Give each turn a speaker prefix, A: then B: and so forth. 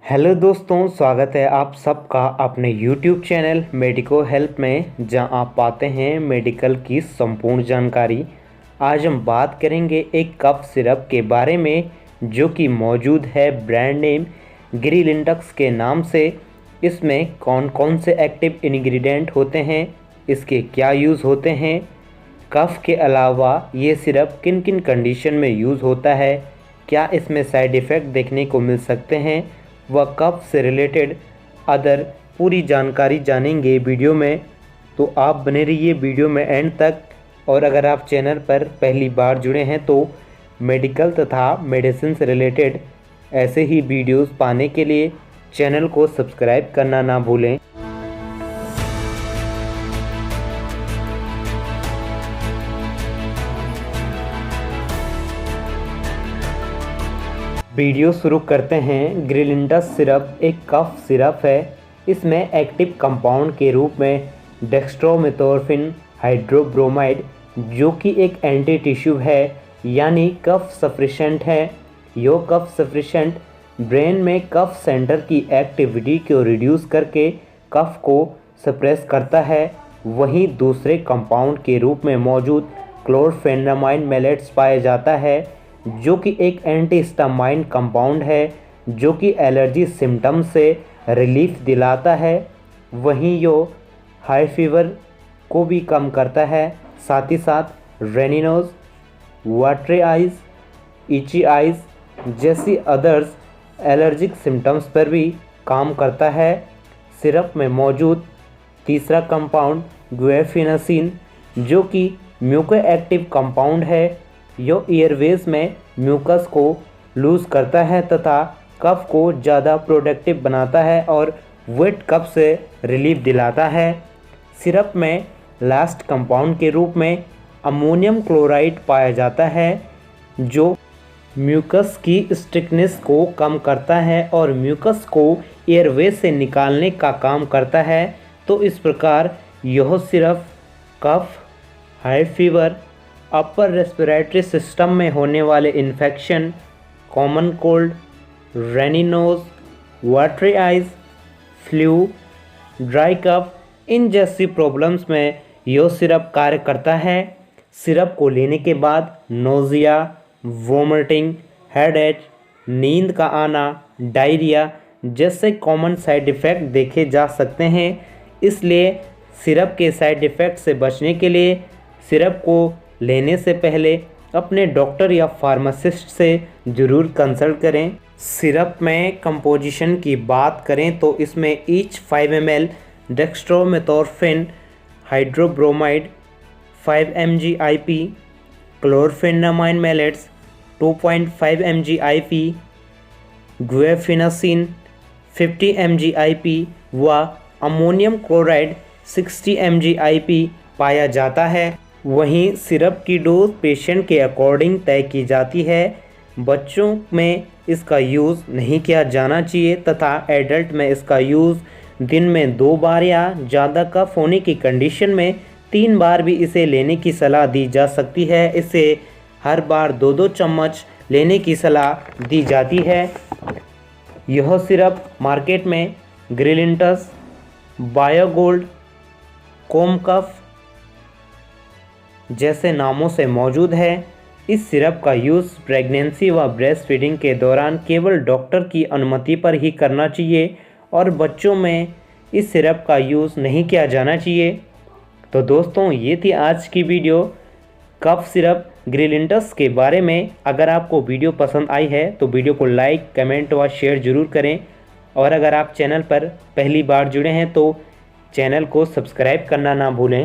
A: Hello दोस्तों, स्वागत है आप सबका अपने यूट्यूब चैनल मेडिको हेल्प में, जहां आप पाते हैं मेडिकल की संपूर्ण जानकारी। आज हम बात करेंगे एक कफ सिरप के बारे में जो कि मौजूद है ब्रांड नेम ग्रिलिंटस के नाम से। इसमें कौन कौन से एक्टिव इंग्रेडिएंट होते हैं, इसके क्या यूज़ होते हैं, कफ के अलावा ये सिरप किन किन कंडीशन में यूज़ होता है, क्या इसमें साइड इफ़ेक्ट देखने को मिल सकते हैं, व कफ से रिलेटेड अदर पूरी जानकारी जानेंगे वीडियो में। तो आप बने रहिए वीडियो में एंड तक। और अगर आप चैनल पर पहली बार जुड़े हैं तो मेडिकल तथा मेडिसिन से रिलेटेड ऐसे ही वीडियोस पाने के लिए चैनल को सब्सक्राइब करना ना भूलें। वीडियो शुरू करते हैं। ग्रिलिंटस सिरप एक कफ सिरप है। इसमें एक्टिव कंपाउंड के रूप में डेक्स्ट्रोमेथोर्फिन हाइड्रोब्रोमाइड जो कि एक एंटी टिश्यू है, यानी कफ सफिशिएंट है। यो कफ सफिशिएंट ब्रेन में कफ सेंटर की एक्टिविटी को रिड्यूस करके कफ को सप्रेस करता है। वहीं दूसरे कंपाउंड के रूप में मौजूद क्लोरफेनामाइन मैलेट्स पाया जाता है जो कि एक एंटीहिस्टामाइन कंपाउंड है जो कि एलर्जी सिम्टम से रिलीफ दिलाता है। वहीं यो हाई फीवर को भी कम करता है, साथ ही साथ रेनिनोज, वाटरी आइज़, इची आइज़ जैसी अदर्स एलर्जिक सिम्टम्स पर भी काम करता है। सिरप में मौजूद तीसरा कंपाउंड गुएफिनासिन जो कि म्यूको एक्टिव कंपाउंड है। यो एयरवेज में म्यूकस को लूज़ करता है तथा कफ को ज़्यादा प्रोडक्टिव बनाता है और वेट कफ से रिलीफ दिलाता है। सिरप में लास्ट कंपाउंड के रूप में अमोनियम क्लोराइड पाया जाता है जो म्यूकस की स्टिकनेस को कम करता है और म्यूकस को एयरवेज से निकालने का काम करता है। तो इस प्रकार यह syrup cough, high fever, upper respiratory system में होने वाले infection, common cold, runny nose, watery eyes, flu, dry cough इन जैसी प्रॉब्लम्स में यह सिरप कार्य करता है। सिरप को लेने के बाद नोज़िया, वोमिटिंग, हेडेक, नींद का आना, डायरिया जैसे कॉमन साइड इफ़ेक्ट देखे जा सकते हैं। इसलिए सिरप के साइड इफ़ेक्ट से बचने के लिए सिरप को लेने से पहले अपने डॉक्टर या फार्मासिस्ट से ज़रूर कंसल्ट करें। सिरप में कंपोजिशन की बात करें तो इसमें each 5 ml dextromethorphan hydrobromide 5 mg IP, chlorphenamine maleates 2.5 mg IP, guaifenesin 50 mg IP व अमोनियम क्लोराइड 60 mg IP पाया जाता है। वहीं सिरप की डोज पेशेंट के अकॉर्डिंग तय की जाती है। बच्चों में इसका यूज़ नहीं किया जाना चाहिए तथा एडल्ट में इसका यूज़ दिन में 2 बार या ज़्यादा कफ होने की कंडीशन में 3 बार भी इसे लेने की सलाह दी जा सकती है। इसे हर बार 2-2 चम्मच लेने की सलाह दी जाती है। यह सिरप मार्केट में ग्रिलिंटस, बायोगोल्ड, कोमकफ जैसे नामों से मौजूद है। इस सिरप का यूज़ प्रेगनेंसी व ब्रेस्ट फीडिंग के दौरान केवल डॉक्टर की अनुमति पर ही करना चाहिए और बच्चों में इस सिरप का यूज़ नहीं किया जाना चाहिए। तो दोस्तों, ये थी आज की वीडियो कफ सिरप ग्रिलिंटस के बारे में। अगर आपको वीडियो पसंद आई है तो वीडियो को लाइक, कमेंट व शेयर ज़रूर करें। और अगर आप चैनल पर पहली बार जुड़े हैं तो चैनल को सब्सक्राइब करना ना भूलें।